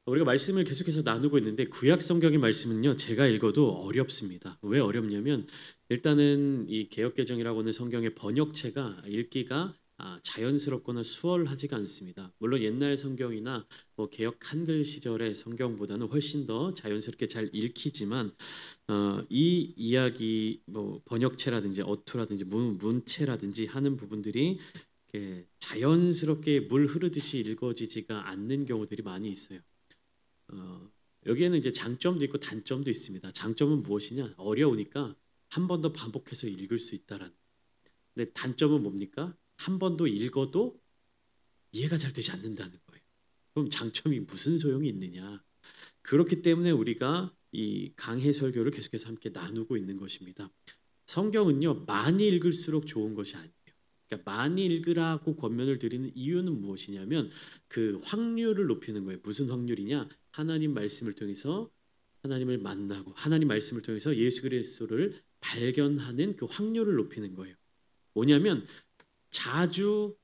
우리가 말씀을 계속해서 나누고 있는데 구약 성경의 말씀은요. 제가 읽어도 어렵습니다. 왜 어렵냐면 일단은 이 개역 개정이라고 하는 성경의 번역체가 읽기가 자연스럽거나 수월하지가 않습니다. 물론 옛날 성경이나 뭐 개역 한글 시절의 성경보다는 훨씬 더 자연스럽게 잘 읽히지만 이 이야기 뭐 번역체라든지 어투라든지 문체라든지 하는 부분들이 이렇게 자연스럽게 물 흐르듯이 읽어지지가 않는 경우들이 많이 있어요. 어, 여기에는 이제 장점도 있고 단점도 있습니다. 장점은 무엇이냐? 어려우니까 한 번 더 반복해서 읽을 수 있다라는. 근데 단점은 뭡니까? 한 번 더 읽어도 이해가 잘 되지 않는다는 거예요. 그럼 장점이 무슨 소용이 있느냐? 그렇기 때문에 우리가 이 강해 설교를 계속해서 함께 나누고 있는 것입니다. 성경은요 많이 읽을수록 좋은 것이 아니에요. 그러니까 많이 읽으라고 권면을 드리는 이유는 무엇이냐면 그 확률을 높이는 거예요. 무슨 확률이냐? 하나님 말씀을 통해서 하나님을 만나고 하나님 말씀을 통해서 예수 그리스도를 발견하는 그 확률을 높이는 거예요. 뭐냐면 자주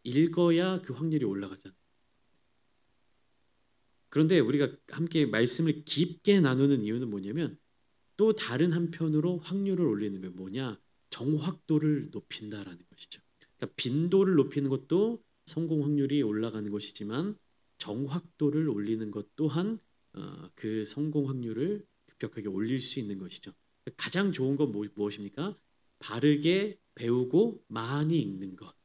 읽어야 그 확률이 올라가잖아요. 그런데 우리가 함께 말씀을 깊게 나누는 이유는 뭐냐면 또 다른 한편으로 확률을 올리는 거예요. 뭐냐? 정확도를 높인다라는 것이죠. 그러니까 빈도를 높이는 것도 성공 확률이 올라가는 것이지만 정확도를 올리는 것 또한 그 성공 확률을 급격하게 올릴 수 있는 것이죠. 가장 좋은 건 무엇입니까? 바르게 배우고 많이 읽는 것.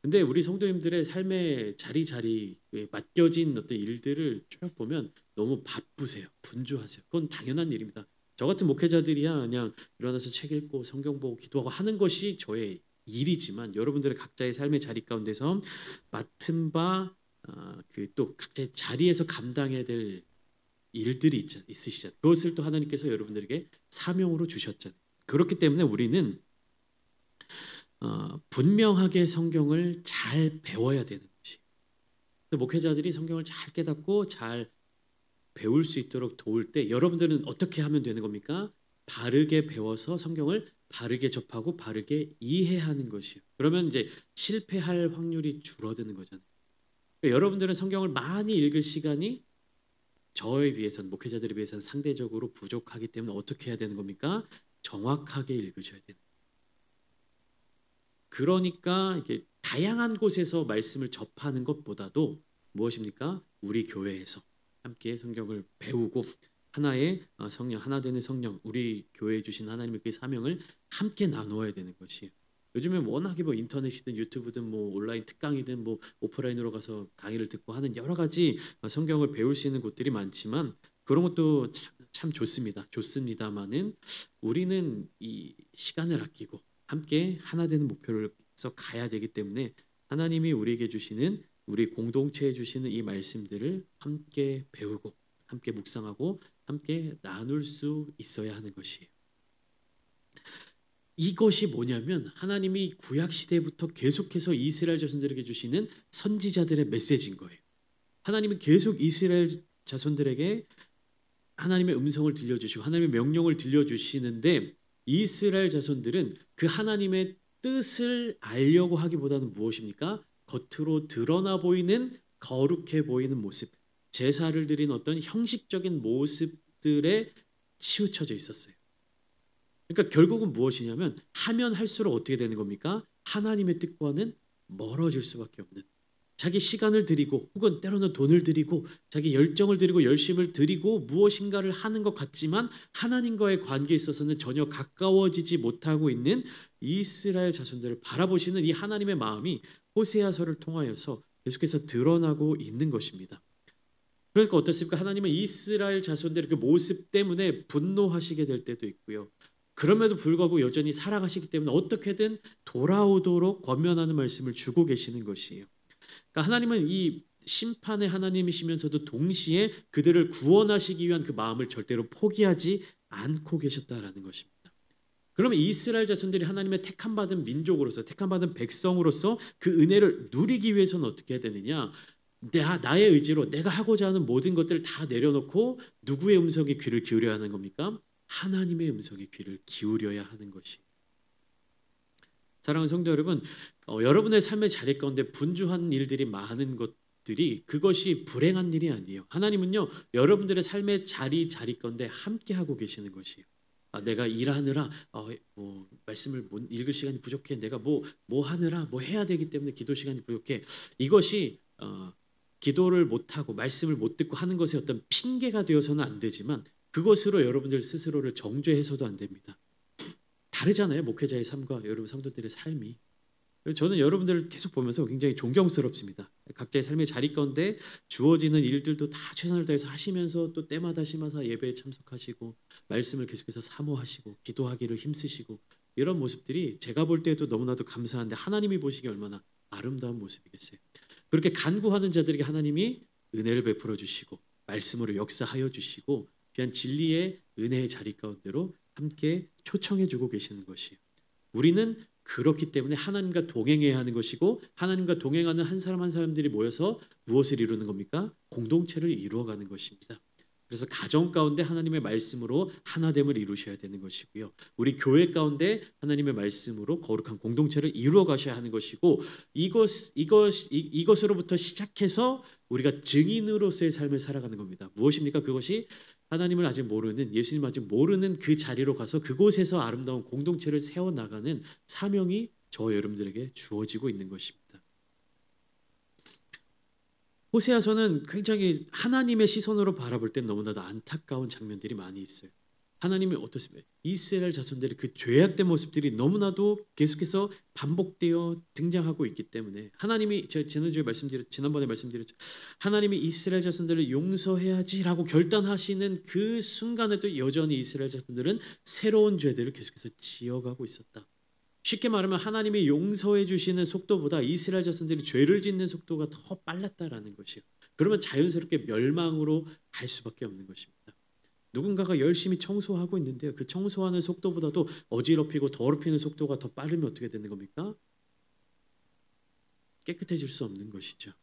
근데 우리 성도님들의 삶의 자리자리에 맡겨진 어떤 일들을 쭉 보면 너무 바쁘세요. 분주하세요. 그건 당연한 일입니다. 저 같은 목회자들이야 그냥 일어나서 책 읽고 성경 보고 기도하고 하는 것이 저의 일이지만 여러분들의 각자의 삶의 자리 가운데서 맡은 바 그 또 각자의 자리에서 감당해야 될 일들이 있으시잖아요. 그것을 또 하나님께서 여러분들에게 사명으로 주셨잖아요. 그렇기 때문에 우리는 분명하게 성경을 잘 배워야 되는 것이. 목회자들이 성경을 잘 깨닫고 잘 배울 수 있도록 도울 때 여러분들은 어떻게 하면 되는 겁니까? 바르게 배워서 성경을 바르게 접하고 바르게 이해하는 것이요. 그러면 이제 실패할 확률이 줄어드는 거잖아요. 그러니까 여러분들은 성경을 많이 읽을 시간이 저에 비해서는 목회자들에 비해서는 상대적으로 부족하기 때문에 어떻게 해야 되는 겁니까? 정확하게 읽으셔야 되는. 그러니까 이게 다양한 곳에서 말씀을 접하는 것보다도 무엇입니까? 우리 교회에서 함께 성경을 배우고 하나의 성령, 하나 되는 성령, 우리 교회에 주신 하나님의 그 사명을 함께 나누어야 되는 것이에요. 요즘에 워낙에 뭐 인터넷이든 유튜브든 뭐 온라인 특강이든 뭐 오프라인으로 가서 강의를 듣고 하는 여러 가지 성경을 배울 수 있는 곳들이 많지만 그런 것도 참 좋습니다. 좋습니다만은 우리는 이 시간을 아끼고 함께 하나 되는 목표를 해서 가야 되기 때문에 하나님이 우리에게 주시는 우리 공동체에 주시는 이 말씀들을 함께 배우고 함께 묵상하고 함께 나눌 수 있어야 하는 것이에요. 이것이 뭐냐면 하나님이 구약 시대부터 계속해서 이스라엘 자손들에게 주시는 선지자들의 메시지인 거예요. 하나님은 계속 이스라엘 자손들에게 하나님의 음성을 들려주시고 하나님의 명령을 들려주시는데 이스라엘 자손들은 그 하나님의 뜻을 알려고 하기보다는 무엇입니까? 겉으로 드러나 보이는 거룩해 보이는 모습, 제사를 드린 어떤 형식적인 모습들에 치우쳐져 있었어요. 그러니까 결국은 무엇이냐면 하면 할수록 어떻게 되는 겁니까? 하나님의 뜻과는 멀어질 수밖에 없는 자기 시간을 들이고 혹은 때로는 돈을 들이고 자기 열정을 들이고 열심을 들이고 무엇인가를 하는 것 같지만 하나님과의 관계에 있어서는 전혀 가까워지지 못하고 있는 이스라엘 자손들을 바라보시는 이 하나님의 마음이 호세아서를 통하여서 계속해서 드러나고 있는 것입니다. 그러니까 어떻습니까? 하나님은 이스라엘 자손들의 그 모습 때문에 분노하시게 될 때도 있고요. 그럼에도 불구하고 여전히 살아가시기 때문에 어떻게든 돌아오도록 권면하는 말씀을 주고 계시는 것이에요. 그러니까 하나님은 이 심판의 하나님이시면서도 동시에 그들을 구원하시기 위한 그 마음을 절대로 포기하지 않고 계셨다라는 것입니다. 그러면 이스라엘 자손들이 하나님의 택함받은 민족으로서 택함받은 백성으로서 그 은혜를 누리기 위해서는 어떻게 해야 되느냐? 나의 의지로 내가 하고자 하는 모든 것들을 다 내려놓고 누구의 음성에 귀를 기울여야 하는 겁니까? 하나님의 음성에 귀를 기울여야 하는 것이. 사랑하는 성도 여러분, 여러분의 삶의 자리 가운데 분주한 일들이 많은 것 모습들이 그것이 불행한 일이 아니에요. 하나님은요 여러분들의 삶의 자리 건데 함께 하고 계시는 것이에요. 내가 일하느라 뭐 말씀을 못 읽을 시간이 부족해. 내가 뭐 하느라 뭐 해야 되기 때문에 기도 시간이 부족해. 이것이 기도를 못 하고 말씀을 못 듣고 하는 것에 어떤 핑계가 되어서는 안 되지만 그것으로 여러분들 스스로를 정죄해서도 안 됩니다. 다르잖아요. 목회자의 삶과 여러분 성도들의 삶이. 저는 여러분들을 계속 보면서 굉장히 존경스럽습니다. 각자의 삶의 자리 가운데 주어지는 일들도 다 최선을 다해서 하시면서 또 때마다 예배에 참석하시고 말씀을 계속해서 사모하시고 기도하기를 힘쓰시고 이런 모습들이 제가 볼 때도 너무나도 감사한데 하나님이 보시기에 얼마나 아름다운 모습이겠어요. 그렇게 간구하는 자들에게 하나님이 은혜를 베풀어 주시고 말씀으로 역사하여 주시고 귀한 진리의 은혜의 자리 가운데로 함께 초청해 주고 계시는 것이에요. 우리는 그렇기 때문에 하나님과 동행해야 하는 것이고 하나님과 동행하는 한 사람 한 사람들이 모여서 무엇을 이루는 겁니까? 공동체를 이루어가는 것입니다. 그래서 가정 가운데 하나님의 말씀으로 하나됨을 이루셔야 되는 것이고요. 우리 교회 가운데 하나님의 말씀으로 거룩한 공동체를 이루어 가셔야 하는 것이고 이것으로부터 시작해서 우리가 증인으로서의 삶을 살아가는 겁니다. 무엇입니까? 그것이 하나님을 아직 모르는 예수님을 아직 모르는 그 자리로 가서 그곳에서 아름다운 공동체를 세워나가는 사명이 저와 여러분들에게 주어지고 있는 것입니다. 호세아서는 굉장히 하나님의 시선으로 바라볼 때 너무나도 안타까운 장면들이 많이 있어요. 하나님이 어떻습니까? 이스라엘 자손들의 그 죄악된 모습들이 너무나도 계속해서 반복되어 등장하고 있기 때문에 하나님이 제가 지난번에 말씀드렸죠. 하나님이 이스라엘 자손들을 용서해야지라고 결단하시는 그 순간에 또 여전히 이스라엘 자손들은 새로운 죄들을 계속해서 지어가고 있었다. 쉽게 말하면 하나님이 용서해 주시는 속도보다 이스라엘 자손들이 죄를 짓는 속도가 더 빨랐다라는 것이요. 그러면 자연스럽게 멸망으로 갈 수밖에 없는 것입니다. 누군가가 열심히 청소하고 있는데요. 그 청소하는 속도보다도 어지럽히고 더럽히는 속도가 더 빠르면 어떻게 되는 겁니까? 깨끗해질 수 없는 것이죠.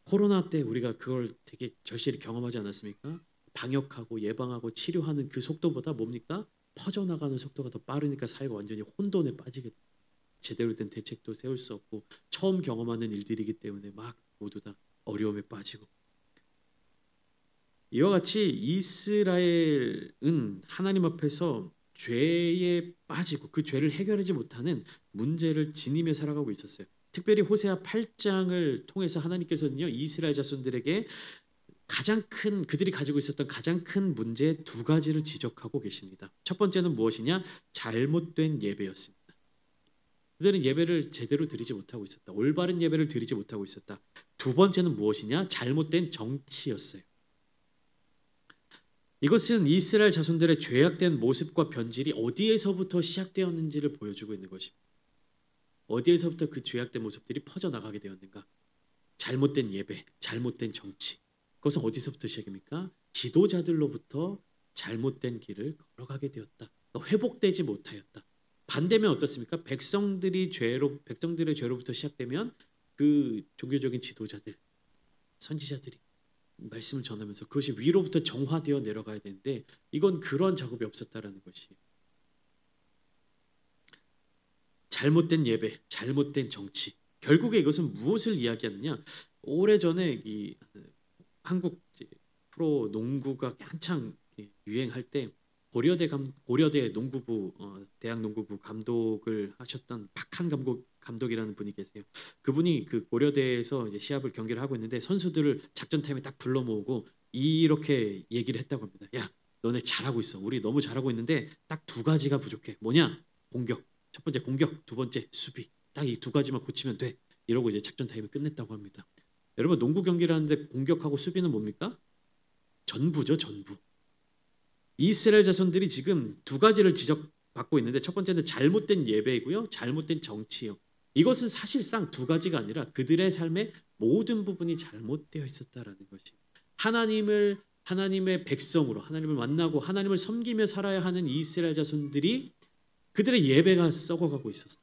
코로나 때 우리가 그걸 되게 절실히 경험하지 않았습니까? 방역하고 예방하고 치료하는 그 속도보다 뭡니까? 퍼져나가는 속도가 더 빠르니까 사회가 완전히 혼돈에 빠지게 됩니다. 제대로 된 대책도 세울 수 없고 처음 경험하는 일들이기 때문에 막 모두 다 어려움에 빠지고 이와 같이 이스라엘은 하나님 앞에서 죄에 빠지고 그 죄를 해결하지 못하는 문제를 지니며 살아가고 있었어요. 특별히 호세아 8장을 통해서 하나님께서는요 이스라엘 자손들에게 그들이 가지고 있었던 가장 큰 문제 두 가지를 지적하고 계십니다. 첫 번째는 무엇이냐? 잘못된 예배였습니다. 그들은 예배를 제대로 드리지 못하고 있었다. 올바른 예배를 드리지 못하고 있었다. 두 번째는 무엇이냐? 잘못된 정치였어요. 이것은 이스라엘 자손들의 죄악된 모습과 변질이 어디에서부터 시작되었는지를 보여주고 있는 것입니다. 어디에서부터 그 죄악된 모습들이 퍼져나가게 되었는가? 잘못된 예배, 잘못된 정치. 그것은 어디서부터 시작입니까? 지도자들로부터 잘못된 길을 걸어가게 되었다. 회복되지 못하였다. 반대면 어떻습니까? 백성들의 죄로부터 시작되면 그 종교적인 지도자들, 선지자들이 말씀을 전하면서 그것이 위로부터 정화되어 내려가야 되는데 이건 그런 작업이 없었다라는 것이. 잘못된 예배, 잘못된 정치. 결국에 이것은 무엇을 이야기하느냐? 오래전에 이 한국 프로 농구가 한창 유행할 때 고려대 농구부 대학 농구부 감독을 하셨던 박한 감독이라는 분이 계세요. 그분이 그 고려대에서 이제 시합을 경기를 하고 있는데 선수들을 작전 타임에 딱 불러 모으고 이렇게 얘기를 했다고 합니다. 야, 너네 잘하고 있어. 우리 너무 잘하고 있는데 딱 두 가지가 부족해. 뭐냐? 공격. 첫 번째 공격, 두 번째 수비. 딱 이 두 가지만 고치면 돼. 이러고 이제 작전 타임을 끝냈다고 합니다. 여러분 농구 경기를 하는데 공격하고 수비는 뭡니까? 전부죠, 전부. 이스라엘 자손들이 지금 두 가지를 지적받고 있는데 첫 번째는 잘못된 예배이고요, 잘못된 정치요. 이것은 사실상 두 가지가 아니라 그들의 삶의 모든 부분이 잘못되어 있었다라는 것이. 하나님의 백성으로 하나님을 만나고 하나님을 섬기며 살아야 하는 이스라엘 자손들이 그들의 예배가 썩어가고 있었어요.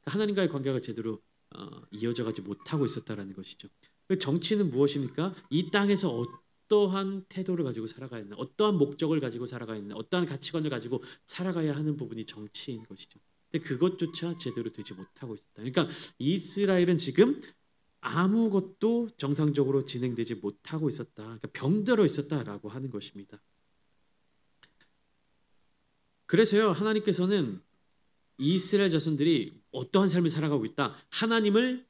하나님과의 관계가 제대로 이어져가지 못하고 있었다라는 것이죠. 그 정치는 무엇입니까? 이 땅에서 어떠한 태도를 가지고 살아가야 하나, 어떠한 목적을 가지고 살아가야 하나, 어떠한 가치관을 가지고 살아가야 하는 부분이 정치인 것이죠. 근데 그것조차 제대로 되지 못하고 있었다. 그러니까 이스라엘은 지금 아무것도 정상적으로 진행되지 못하고 있었다. 그러니까 병들어 있었다라고 하는 것입니다. 그래서요, 하나님께서는 이스라엘 자손들이 어떠한 삶을 살아가고 있다? 하나님을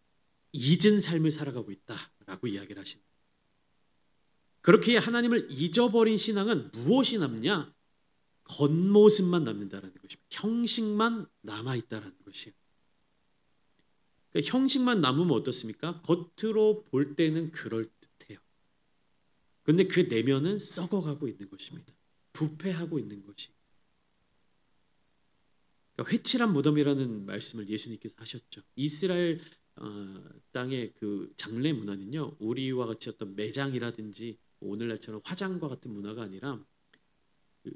잊은 삶을 살아가고 있다라고 이야기를 하십니다. 그렇게 하나님을 잊어버린 신앙은 무엇이 남냐? 겉모습만 남는다라는 것입니다. 형식만 남아있다라는 것이에요. 그러니까 형식만 남으면 어떻습니까? 겉으로 볼 때는 그럴듯해요. 그런데 그 내면은 썩어가고 있는 것입니다. 부패하고 있는 것이. 그러니까 회칠한 무덤이라는 말씀을 예수님께서 하셨죠. 이스라엘 땅의 그 장례 문화는요, 우리와 같이 어떤 매장이라든지 오늘날처럼 화장과 같은 문화가 아니라 그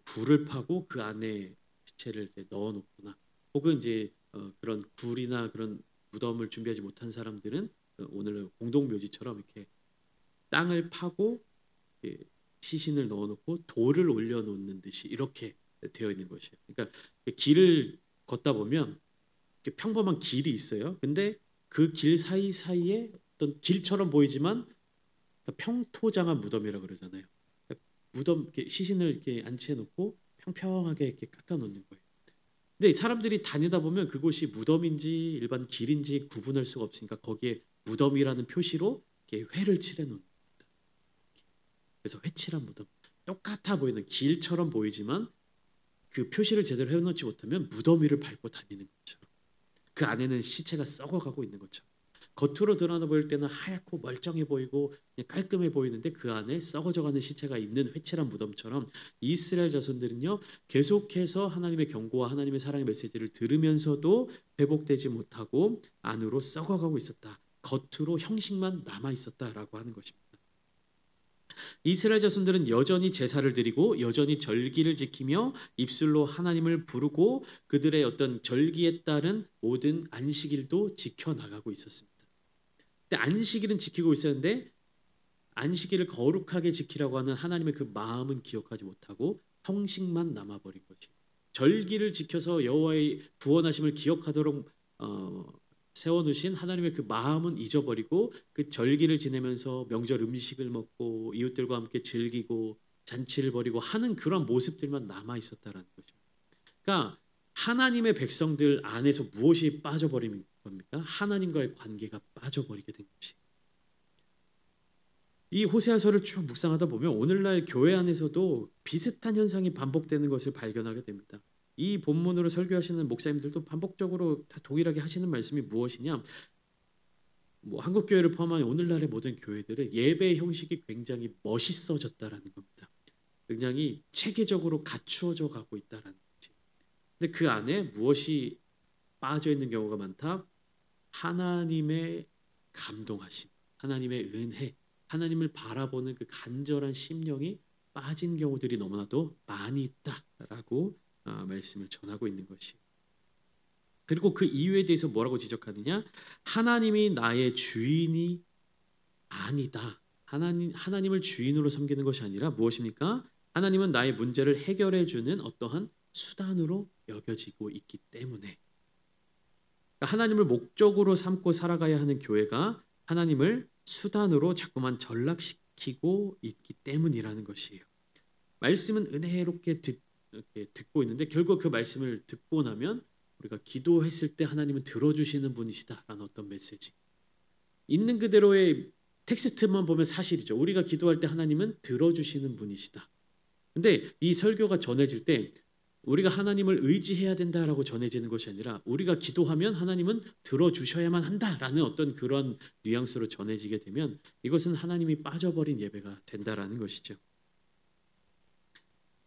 굴을 파고 그 안에 시체를 이제 넣어놓거나 혹은 이제 그런 굴이나 그런 무덤을 준비하지 못한 사람들은 오늘 공동묘지처럼 이렇게 땅을 파고 시신을 넣어놓고 돌을 올려놓는 듯이 이렇게 되어 있는 것이에요. 그러니까 길을 걷다 보면 평범한 길이 있어요. 근데 그 길 사이사이에 어떤 길처럼 보이지만 평토장한 무덤이라고 그러잖아요. 무덤 이렇게 시신을 이렇게 안치해 놓고 평평하게 이렇게 깎아 놓는 거예요. 근데 사람들이 다니다 보면 그곳이 무덤인지 일반 길인지 구분할 수가 없으니까 거기에 무덤이라는 표시로 이렇게 회를 칠해 놓는 겁니다. 그래서 회칠한 무덤. 똑같아 보이는 길처럼 보이지만 그 표시를 제대로 해놓지 못하면 무덤 위를 밟고 다니는 것처럼 그 안에는 시체가 썩어가고 있는 것처럼 겉으로 드러나 보일 때는 하얗고 멀쩡해 보이고 그냥 깔끔해 보이는데 그 안에 썩어져가는 시체가 있는 회칠한 무덤처럼 이스라엘 자손들은요 계속해서 하나님의 경고와 하나님의 사랑의 메시지를 들으면서도 회복되지 못하고 안으로 썩어가고 있었다. 겉으로 형식만 남아 있었다라고 하는 것입니다. 이스라엘 자손들은 여전히 제사를 드리고 여전히 절기를 지키며 입술로 하나님을 부르고 그들의 어떤 절기에 따른 모든 안식일도 지켜나가고 있었습니다. 근데 안식일은 지키고 있었는데 안식일을 거룩하게 지키라고 하는 하나님의 그 마음은 기억하지 못하고 형식만 남아버린 것이에요. 절기를 지켜서 여호와의 구원하심을 기억하도록 세워놓으신 하나님의 그 마음은 잊어버리고 그 절기를 지내면서 명절 음식을 먹고 이웃들과 함께 즐기고 잔치를 벌이고 하는 그런 모습들만 남아 있었다라는 거죠. 그러니까 하나님의 백성들 안에서 무엇이 빠져버린 겁니까? 하나님과의 관계가 빠져버리게 된 것이. 이 호세아서를 쭉 묵상하다 보면 오늘날 교회 안에서도 비슷한 현상이 반복되는 것을 발견하게 됩니다. 이 본문으로 설교하시는 목사님들도 반복적으로 다 동일하게 하시는 말씀이 무엇이냐? 한국 교회를 포함한 오늘날의 모든 교회들은 예배 형식이 굉장히 멋있어졌다라는 겁니다. 굉장히 체계적으로 갖추어져 가고 있다라는 거지. 근데 그 안에 무엇이 빠져 있는 경우가 많다? 하나님의 감동하심, 하나님의 은혜, 하나님을 바라보는 그 간절한 심령이 빠진 경우들이 너무나도 많이 있다라고 말씀을 전하고 있는 것이. 그리고 그 이유에 대해서 뭐라고 지적하느냐? 하나님이 나의 주인이 아니다. 하나님을 주인으로 섬기는 것이 아니라 무엇입니까? 하나님은 나의 문제를 해결해 주는 어떠한 수단으로 여겨지고 있기 때문에 하나님을 목적으로 삼고 살아가야 하는 교회가 하나님을 수단으로 자꾸만 전락시키고 있기 때문이라는 것이에요. 말씀은 은혜롭게 듣고 있는데 결국 그 말씀을 듣고 나면 우리가 기도했을 때 하나님은 들어주시는 분이시다라는 어떤 메시지. 있는 그대로의 텍스트만 보면 사실이죠. 우리가 기도할 때 하나님은 들어주시는 분이시다. 근데 이 설교가 전해질 때 우리가 하나님을 의지해야 된다라고 전해지는 것이 아니라 우리가 기도하면 하나님은 들어주셔야만 한다라는 어떤 그런 뉘앙스로 전해지게 되면 이것은 하나님이 빠져버린 예배가 된다라는 것이죠.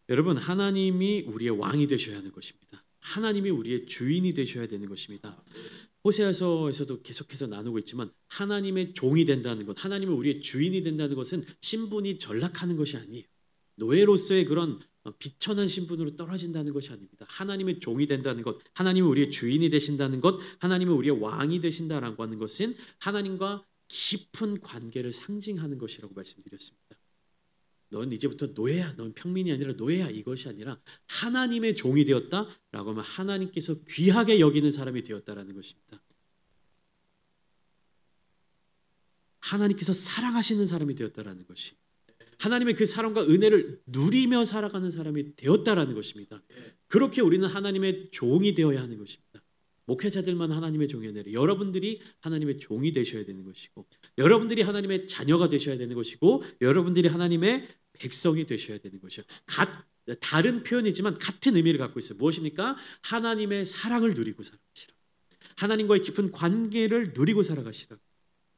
여러분, 하나님이 우리의 왕이 되셔야 하는 것입니다. 하나님이 우리의 주인이 되셔야 되는 것입니다. 호세아서에서도 계속해서 나누고 있지만 하나님의 종이 된다는 것, 하나님은 우리의 주인이 된다는 것은 신분이 전락하는 것이 아니에요. 노예로서의 그런 비천한 신분으로 떨어진다는 것이 아닙니다. 하나님의 종이 된다는 것, 하나님은 우리의 주인이 되신다는 것, 하나님은 우리의 왕이 되신다라고 하는 것은 하나님과 깊은 관계를 상징하는 것이라고 말씀드렸습니다. 넌 이제부터 노예야. 넌 평민이 아니라 노예야. 이것이 아니라 하나님의 종이 되었다라고 하면 하나님께서 귀하게 여기는 사람이 되었다라는 것입니다. 하나님께서 사랑하시는 사람이 되었다라는 것이, 하나님의 그 사랑과 은혜를 누리며 살아가는 사람이 되었다라는 것입니다. 그렇게 우리는 하나님의 종이 되어야 하는 것입니다. 목회자들만 하나님의 종이 아니라 여러분들이 하나님의 종이 되셔야 되는 것이고, 여러분들이 하나님의 자녀가 되셔야 되는 것이고, 여러분들이 하나님의 백성이 되셔야 되는 것이요. 다른 표현이지만 같은 의미를 갖고 있어요. 무엇입니까? 하나님의 사랑을 누리고 살아가시라. 하나님과의 깊은 관계를 누리고 살아가시라.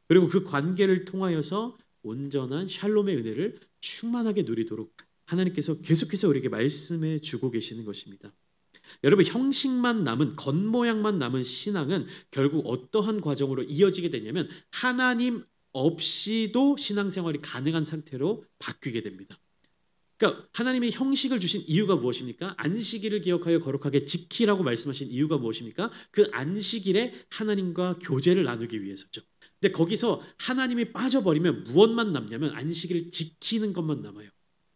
그리고 그 관계를 통하여서 온전한 샬롬의 은혜를 충만하게 누리도록 하나님께서 계속해서 우리에게 말씀해 주고 계시는 것입니다. 여러분, 형식만 남은, 겉모양만 남은 신앙은 결국 어떠한 과정으로 이어지게 되냐면 하나님 없이도 신앙생활이 가능한 상태로 바뀌게 됩니다. 그러니까 하나님이 형식을 주신 이유가 무엇입니까? 안식일을 기억하여 거룩하게 지키라고 말씀하신 이유가 무엇입니까? 그 안식일에 하나님과 교제를 나누기 위해서죠. 근데 거기서 하나님이 빠져버리면 무엇만 남냐면 안식일을 지키는 것만 남아요.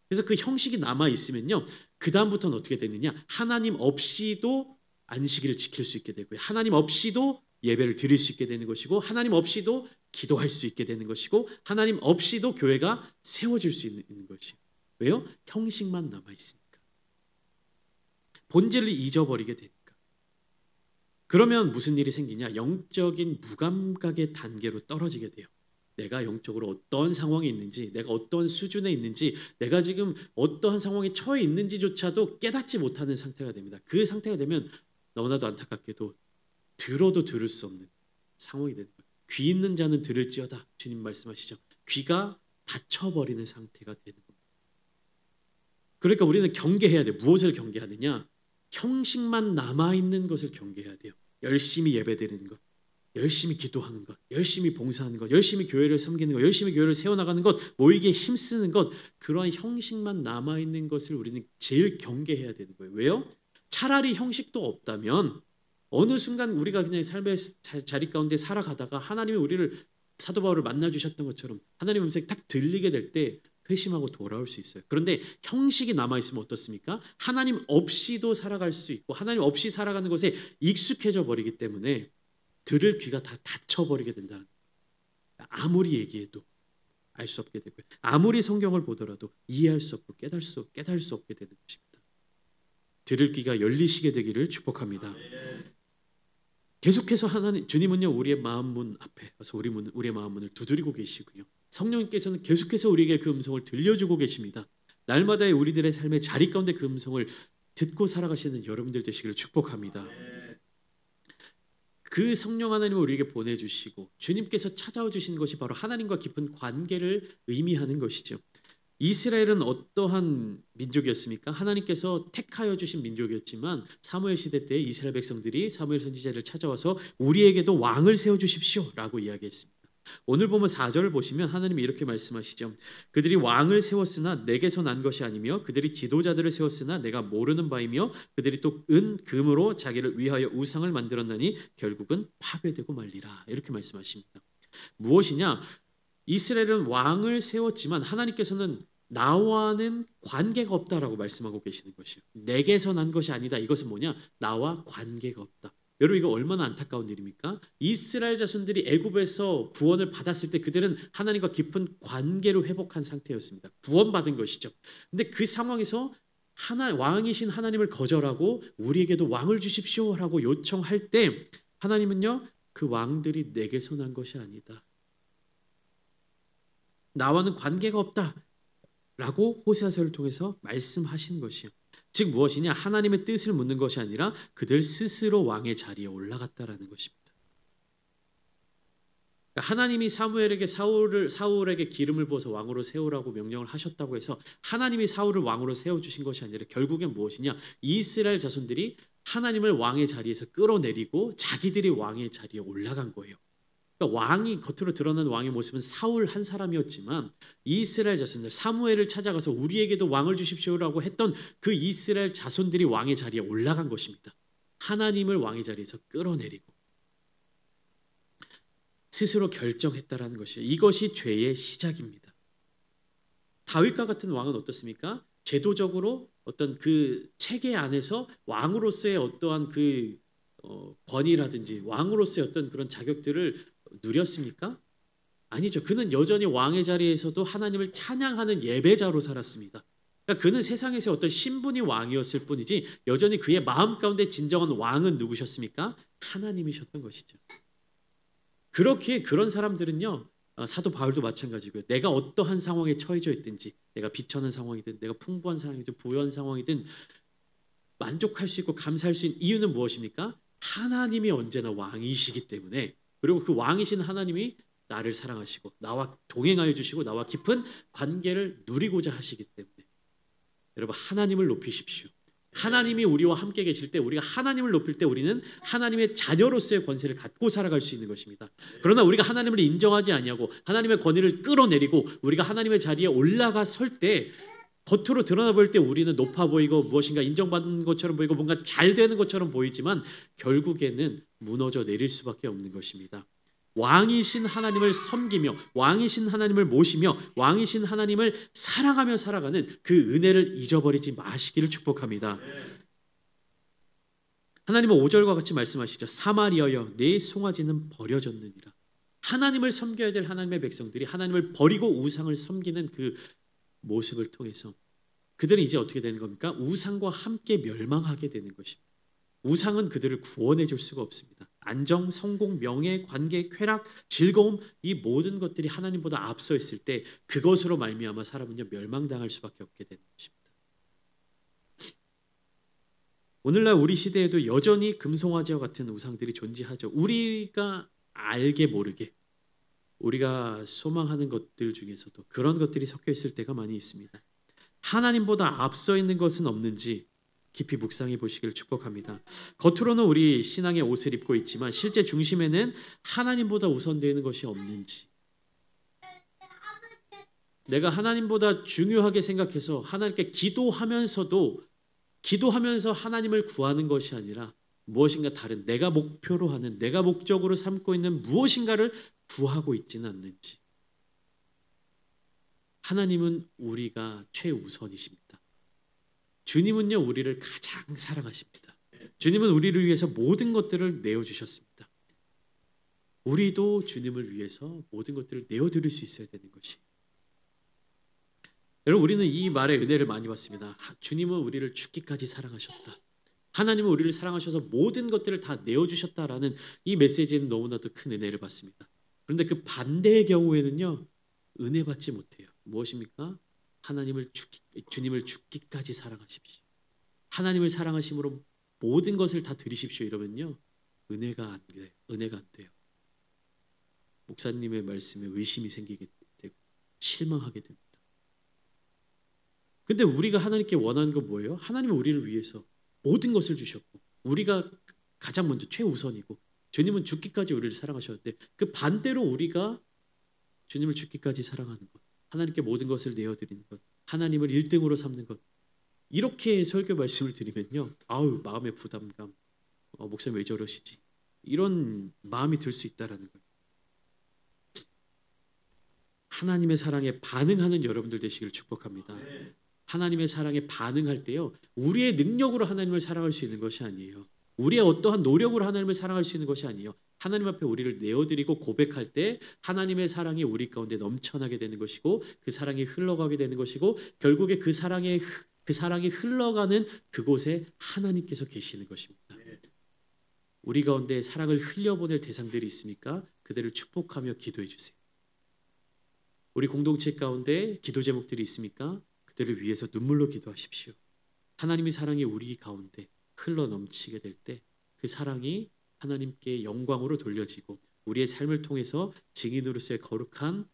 그래서 그 형식이 남아 있으면요, 그 다음부터는 어떻게 되느냐? 하나님 없이도 안식일을 지킬 수 있게 되고요, 하나님 없이도 예배를 드릴 수 있게 되는 것이고, 하나님 없이도 기도할 수 있게 되는 것이고, 하나님 없이도 교회가 세워질 수 있는 것이에요. 왜요? 형식만 남아 있으니까. 본질을 잊어버리게 되니까. 그러면 무슨 일이 생기냐? 영적인 무감각의 단계로 떨어지게 돼요. 내가 영적으로 어떤 상황에 있는지, 내가 어떤 수준에 있는지, 내가 지금 어떠한 상황에 처해 있는지조차도 깨닫지 못하는 상태가 됩니다. 그 상태가 되면 너무나도 안타깝게도 들어도 들을 수 없는 상황이 되는 거예요. 귀 있는 자는 들을지어다, 주님 말씀하시죠. 귀가 닫혀버리는 상태가 되는 겁니다. 그러니까 우리는 경계해야 돼요. 무엇을 경계하느냐? 형식만 남아있는 것을 경계해야 돼요. 열심히 예배드리는 것, 열심히 기도하는 것, 열심히 봉사하는 것, 열심히 교회를 섬기는 것, 열심히 교회를 세워나가는 것, 모이게 힘쓰는 것, 그러한 형식만 남아있는 것을 우리는 제일 경계해야 되는 거예요. 왜요? 차라리 형식도 없다면 어느 순간 우리가 그냥 삶의 자리 가운데 살아가다가 하나님이 우리를, 사도 바울을 만나주셨던 것처럼 하나님의 음성이 딱 들리게 될 때 회심하고 돌아올 수 있어요. 그런데 형식이 남아있으면 어떻습니까? 하나님 없이도 살아갈 수 있고, 하나님 없이 살아가는 것에 익숙해져 버리기 때문에 들을 귀가 다 닫혀버리게 된다는 거예요. 아무리 얘기해도 알 수 없게 되고요, 아무리 성경을 보더라도 이해할 수 없고 깨달을 수 없게 되는 것입니다. 들을 귀가 열리시게 되기를 축복합니다. 계속해서 주님은요, 우리의 마음 문 앞에 와서 우리의 마음 문을 두드리고 계시고요, 성령님께서는 계속해서 우리에게 그 음성을 들려주고 계십니다. 날마다의 우리들의 삶의 자리 가운데 그 음성을 듣고 살아가시는 여러분들 되시기를 축복합니다. 그 성령 하나님을 우리에게 보내주시고 주님께서 찾아와 주신 것이 바로 하나님과 깊은 관계를 의미하는 것이죠. 이스라엘은 어떠한 민족이었습니까? 하나님께서 택하여 주신 민족이었지만 사무엘 시대 때 이스라엘 백성들이 사무엘 선지자를 찾아와서 우리에게도 왕을 세워주십시오 라고 이야기했습니다. 오늘 보면 4절을 보시면 하나님이 이렇게 말씀하시죠. 그들이 왕을 세웠으나 내게서 난 것이 아니며 그들이 지도자들을 세웠으나 내가 모르는 바이며 그들이 또 은 금으로 자기를 위하여 우상을 만들었나니 결국은 파괴되고 말리라, 이렇게 말씀하십니다. 무엇이냐? 이스라엘은 왕을 세웠지만 하나님께서는 나와는 관계가 없다라고 말씀하고 계시는 것이에요. 내게서 난 것이 아니다. 이것은 뭐냐? 나와 관계가 없다. 여러분, 이거 얼마나 안타까운 일입니까? 이스라엘 자손들이 애굽에서 구원을 받았을 때 그들은 하나님과 깊은 관계로 회복한 상태였습니다. 구원받은 것이죠. 근데 그 상황에서 왕이신 하나님을 거절하고 우리에게도 왕을 주십시오라고 요청할 때 하나님은요, 그 왕들이 내게서 난 것이 아니다, 나와는 관계가 없다라고 호세아서를 통해서 말씀하신 것이요. 즉 무엇이냐? 하나님의 뜻을 묻는 것이 아니라 그들 스스로 왕의 자리에 올라갔다라는 것입니다. 하나님이 사울에게 기름을 부어서 왕으로 세우라고 명령을 하셨다고 해서 하나님이 사울을 왕으로 세워주신 것이 아니라 결국엔 무엇이냐? 이스라엘 자손들이 하나님을 왕의 자리에서 끌어내리고 자기들이 왕의 자리에 올라간 거예요. 그러니까 왕이, 겉으로 드러난 왕의 모습은 사울 한 사람이었지만 이스라엘 자손들, 사무엘을 찾아가서 우리에게도 왕을 주십시오라고 했던 그 이스라엘 자손들이 왕의 자리에 올라간 것입니다. 하나님을 왕의 자리에서 끌어내리고 스스로 결정했다라는 것이에요. 이것이 죄의 시작입니다. 다윗과 같은 왕은 어떻습니까? 제도적으로 어떤 그 체계 안에서 왕으로서의 어떠한 권위라든지 왕으로서의 어떤 그런 자격들을 누렸습니까? 아니죠. 그는 여전히 왕의 자리에서도 하나님을 찬양하는 예배자로 살았습니다. 그러니까 그는 세상에서 어떤 신분이 왕이었을 뿐이지 여전히 그의 마음 가운데 진정한 왕은 누구셨습니까? 하나님이셨던 것이죠. 그렇게 그런 사람들은요. 사도 바울도 마찬가지고요. 내가 어떠한 상황에 처해져 있든지 내가 비천한 상황이든 내가 풍부한 상황이든 부유한 상황이든 만족할 수 있고 감사할 수 있는 이유는 무엇입니까? 하나님이 언제나 왕이시기 때문에 그리고 그 왕이신 하나님이 나를 사랑하시고 나와 동행하여 주시고 나와 깊은 관계를 누리고자 하시기 때문에 여러분 하나님을 높이십시오. 하나님이 우리와 함께 계실 때 우리가 하나님을 높일 때 우리는 하나님의 자녀로서의 권세를 갖고 살아갈 수 있는 것입니다. 그러나 우리가 하나님을 인정하지 아니하고 하나님의 권위를 끌어내리고 우리가 하나님의 자리에 올라가 설 때 겉으로 드러나 보일 때 우리는 높아 보이고 무엇인가 인정받는 것처럼 보이고 뭔가 잘 되는 것처럼 보이지만 결국에는 무너져 내릴 수밖에 없는 것입니다. 왕이신 하나님을 섬기며 왕이신 하나님을 모시며 왕이신 하나님을 사랑하며 살아가는 그 은혜를 잊어버리지 마시기를 축복합니다. 하나님은 5절과 같이 말씀하시죠. 사마리아여 내 송아지는 버려졌느니라. 하나님을 섬겨야 될 하나님의 백성들이 하나님을 버리고 우상을 섬기는 그 모습을 통해서 그들은 이제 어떻게 되는 겁니까? 우상과 함께 멸망하게 되는 것입니다. 우상은 그들을 구원해 줄 수가 없습니다. 안정, 성공, 명예, 관계, 쾌락, 즐거움 이 모든 것들이 하나님보다 앞서 있을 때 그것으로 말미암아 사람은요 멸망당할 수밖에 없게 되는 것입니다. 오늘날 우리 시대에도 여전히 금송아지와 같은 우상들이 존재하죠. 우리가 알게 모르게 우리가 소망하는 것들 중에서도 그런 것들이 섞여 있을 때가 많이 있습니다. 하나님보다 앞서 있는 것은 없는지 깊이 묵상해 보시기를 축복합니다. 겉으로는 우리 신앙의 옷을 입고 있지만 실제 중심에는 하나님보다 우선되는 것이 없는지 내가 하나님보다 중요하게 생각해서 하나님께 기도하면서 하나님을 구하는 것이 아니라 무엇인가 다른 내가 목표로 하는 내가 목적으로 삼고 있는 무엇인가를 구하고 있지는 않는지 하나님은 우리가 최우선이십니다. 주님은요 우리를 가장 사랑하십니다. 주님은 우리를 위해서 모든 것들을 내어주셨습니다. 우리도 주님을 위해서 모든 것들을 내어드릴 수 있어야 되는 것이 여러분 우리는 이 말의 은혜를 많이 받습니다. 주님은 우리를 죽기까지 사랑하셨다. 하나님은 우리를 사랑하셔서 모든 것들을 다 내어주셨다라는 이 메시지는 너무나도 큰 은혜를 받습니다. 그런데 그 반대의 경우에는요 은혜 받지 못해요. 무엇입니까? 주님을 죽기까지 사랑하십시오. 하나님을 사랑하심으로 모든 것을 다 드리십시오. 이러면요 은혜가 안 돼요. 목사님의 말씀에 의심이 생기게 되고 실망하게 됩니다. 근데 우리가 하나님께 원하는 건 뭐예요? 하나님은 우리를 위해서 모든 것을 주셨고 우리가 가장 먼저 최우선이고 주님은 죽기까지 우리를 사랑하셨는데 그 반대로 우리가 주님을 죽기까지 사랑하는 것 하나님께 모든 것을 내어드리는 것 하나님을 1등으로 삼는 것 이렇게 설교 말씀을 드리면요 아우 마음의 부담감 목사님 왜 저러시지 이런 마음이 들 수 있다라는 거예요. 하나님의 사랑에 반응하는 여러분들 되시기를 축복합니다. 하나님의 사랑에 반응할 때요 우리의 능력으로 하나님을 사랑할 수 있는 것이 아니에요. 우리의 어떠한 노력으로 하나님을 사랑할 수 있는 것이 아니에요. 하나님 앞에 우리를 내어드리고 고백할 때 하나님의 사랑이 우리 가운데 넘쳐나게 되는 것이고 그 사랑이 흘러가게 되는 것이고 결국에 그 사랑이 흘러가는 그곳에 하나님께서 계시는 것입니다. 우리 가운데 사랑을 흘려보낼 대상들이 있습니까? 그들을 축복하며 기도해 주세요. 우리 공동체 가운데 기도 제목들이 있습니까? 그들을 위해서 눈물로 기도하십시오. 하나님의 사랑이 우리 가운데 흘러 넘치게 될 때 그 사랑이 하나님께 영광으로 돌려지고 우리의 삶을 통해서 증인으로서의 거룩한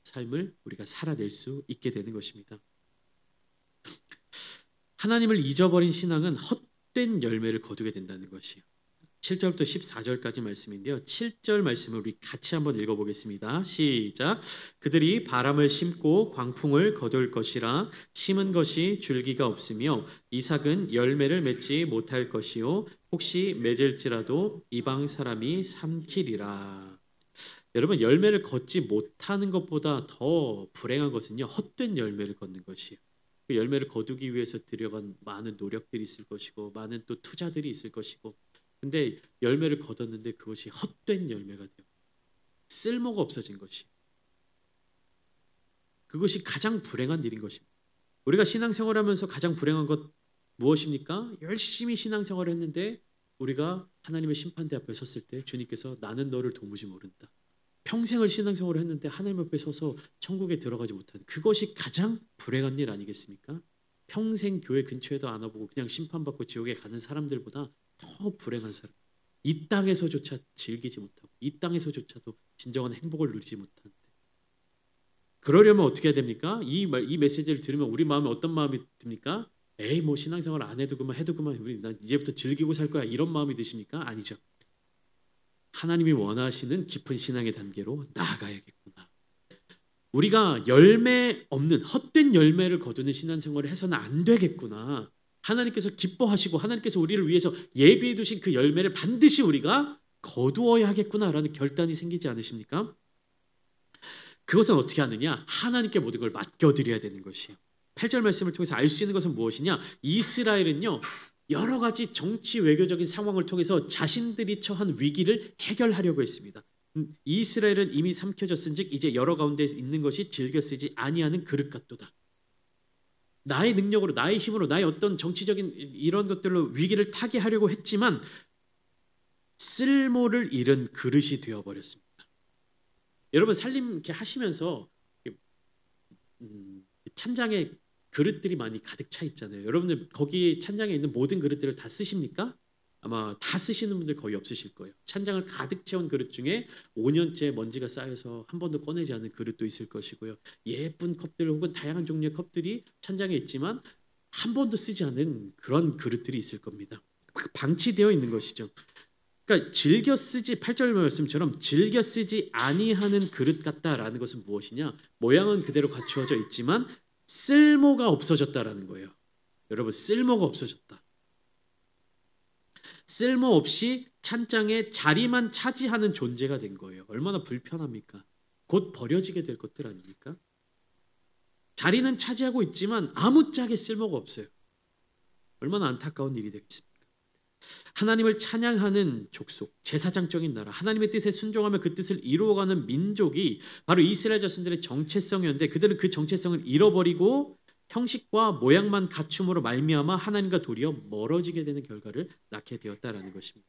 삶을 우리가 살아낼 수 있게 되는 것입니다. 하나님을 잊어버린 신앙은 헛된 열매를 거두게 된다는 것이에요. 7절부터 14절까지 말씀인데요. 7절 말씀을 우리 같이 한번 읽어보겠습니다. 시작. 그들이 바람을 심고 광풍을 거둘 것이라 심은 것이 줄기가 없으며 이삭은 열매를 맺지 못할 것이요 혹시 맺을지라도 이방 사람이 삼키리라. 여러분 열매를 걷지 못하는 것보다 더 불행한 것은요 헛된 열매를 걷는 것이에요. 그 열매를 거두기 위해서 들여간 많은 노력들이 있을 것이고 많은 또 투자들이 있을 것이고 근데 열매를 거뒀는데 그것이 헛된 열매가 돼요. 쓸모가 없어진 것이. 그것이 가장 불행한 일인 것입니다. 우리가 신앙생활하면서 가장 불행한 것 무엇입니까? 열심히 신앙생활을 했는데 우리가 하나님의 심판대 앞에 섰을 때 주님께서 나는 너를 도무지 모른다. 평생을 신앙생활을 했는데 하나님 앞에 서서 천국에 들어가지 못하는, 그것이 가장 불행한 일 아니겠습니까? 평생 교회 근처에도 안 와보고 그냥 심판받고 지옥에 가는 사람들보다 더 불행한 사람. 이 땅에서조차 즐기지 못하고 이 땅에서조차도 진정한 행복을 누리지 못하는데, 그러려면 어떻게 해야 됩니까? 이 메시지를 들으면 우리 마음에 어떤 마음이 듭니까? 에이 뭐 신앙생활 안 해도 그만 우리 난 이제부터 즐기고 살 거야, 이런 마음이 드십니까? 아니죠. 하나님이 원하시는 깊은 신앙의 단계로 나아가야겠구나. 우리가 열매 없는 헛된 열매를 거두는 신앙생활을 해서는 안 되겠구나. 하나님께서 기뻐하시고 하나님께서 우리를 위해서 예비해 두신 그 열매를 반드시 우리가 거두어야 하겠구나라는 결단이 생기지 않으십니까? 그것은 어떻게 하느냐? 하나님께 모든 걸 맡겨드려야 되는 것이에요. 8절 말씀을 통해서 알 수 있는 것은 무엇이냐? 이스라엘은요, 여러 가지 정치 외교적인 상황을 통해서 자신들이 처한 위기를 해결하려고 했습니다. 이스라엘은 이미 삼켜졌은즉 이제 여러 가운데 있는 것이 즐겨 쓰지 아니하는 그릇 같도다. 나의 능력으로, 나의 힘으로, 나의 어떤 정치적인 이런 것들로 위기를 타개하려고 했지만 쓸모를 잃은 그릇이 되어버렸습니다. 여러분 살림 이렇게 하시면서 찬장에 그릇들이 많이 가득 차 있잖아요. 여러분들 거기 찬장에 있는 모든 그릇들을 다 쓰십니까? 아마 다 쓰시는 분들 거의 없으실 거예요. 찬장을 가득 채운 그릇 중에 5년째 먼지가 쌓여서 한 번도 꺼내지 않은 그릇도 있을 것이고요. 예쁜 컵들 혹은 다양한 종류의 컵들이 찬장에 있지만 한 번도 쓰지 않은 그런 그릇들이 있을 겁니다. 방치되어 있는 것이죠. 그러니까 즐겨 쓰지, 8절 말씀처럼 즐겨 쓰지 아니하는 그릇 같다라는 것은 무엇이냐? 모양은 그대로 갖추어져 있지만 쓸모가 없어졌다라는 거예요. 여러분, 쓸모가 없어졌다. 쓸모없이 찬장에 자리만 차지하는 존재가 된 거예요. 얼마나 불편합니까? 곧 버려지게 될 것들 아닙니까? 자리는 차지하고 있지만 아무짝에 쓸모가 없어요. 얼마나 안타까운 일이 되겠습니까? 하나님을 찬양하는 족속, 제사장적인 나라, 하나님의 뜻에 순종하며 그 뜻을 이루어가는 민족이 바로 이스라엘 자손들의 정체성이었는데, 그들은 그 정체성을 잃어버리고 형식과 모양만 갖춤으로 말미암아 하나님과 도리어 멀어지게 되는 결과를 낳게 되었다라는 것입니다.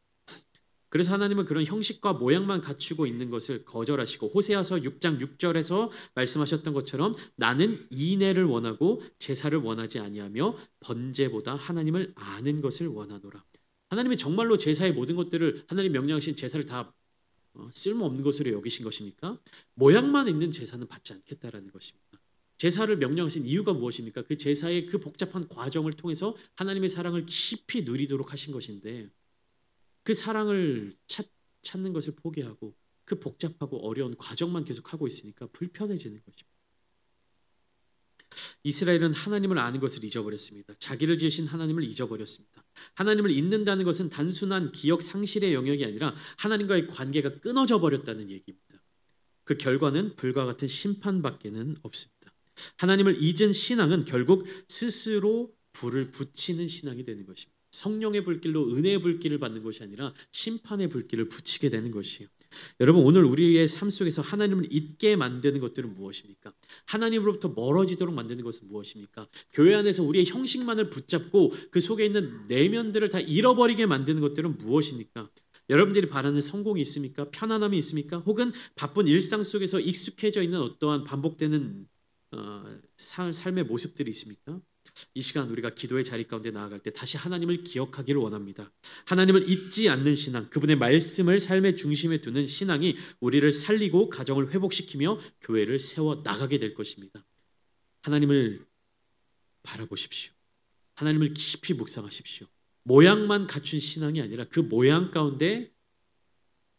그래서 하나님은 그런 형식과 모양만 갖추고 있는 것을 거절하시고 호세아서 6장 6절에서 말씀하셨던 것처럼 나는 인애를 원하고 제사를 원하지 아니하며 번제보다 하나님을 아는 것을 원하노라. 하나님이 정말로 제사의 모든 것들을, 하나님 명령하신 제사를 다 쓸모없는 것으로 여기신 것입니까? 모양만 있는 제사는 받지 않겠다라는 것입니다. 제사를 명령하신 이유가 무엇입니까? 그 제사의 그 복잡한 과정을 통해서 하나님의 사랑을 깊이 누리도록 하신 것인데, 그 사랑을 찾는 것을 포기하고 그 복잡하고 어려운 과정만 계속하고 있으니까 불편해지는 것입니다. 이스라엘은 하나님을 아는 것을 잊어버렸습니다. 자기를 지으신 하나님을 잊어버렸습니다. 하나님을 잊는다는 것은 단순한 기억 상실의 영역이 아니라 하나님과의 관계가 끊어져 버렸다는 얘기입니다. 그 결과는 불과 같은 심판밖에는 없습니다. 하나님을 잊은 신앙은 결국 스스로 불을 붙이는 신앙이 되는 것입니다. 성령의 불길로 은혜의 불길을 받는 것이 아니라 심판의 불길을 붙이게 되는 것이에요. 여러분, 오늘 우리의 삶 속에서 하나님을 잊게 만드는 것들은 무엇입니까? 하나님으로부터 멀어지도록 만드는 것은 무엇입니까? 교회 안에서 우리의 형식만을 붙잡고 그 속에 있는 내면들을 다 잃어버리게 만드는 것들은 무엇입니까? 여러분들이 바라는 성공이 있습니까? 편안함이 있습니까? 혹은 바쁜 일상 속에서 익숙해져 있는 어떠한 반복되는 삶의 모습들이 있습니까? 이 시간 우리가 기도의 자리 가운데 나아갈 때 다시 하나님을 기억하기를 원합니다. 하나님을 잊지 않는 신앙, 그분의 말씀을 삶의 중심에 두는 신앙이 우리를 살리고 가정을 회복시키며 교회를 세워 나가게 될 것입니다. 하나님을 바라보십시오. 하나님을 깊이 묵상하십시오. 모양만 갖춘 신앙이 아니라 그 모양 가운데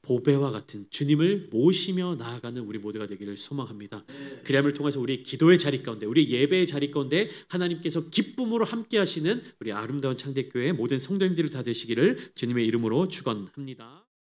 보배와 같은 주님을 모시며 나아가는 우리 모두가 되기를 소망합니다. 그리함을 통해서 우리 기도의 자리 가운데, 우리 예배의 자리 가운데 하나님께서 기쁨으로 함께 하시는 우리 아름다운 창대교회 모든 성도님들을 다 되시기를 주님의 이름으로 축원합니다.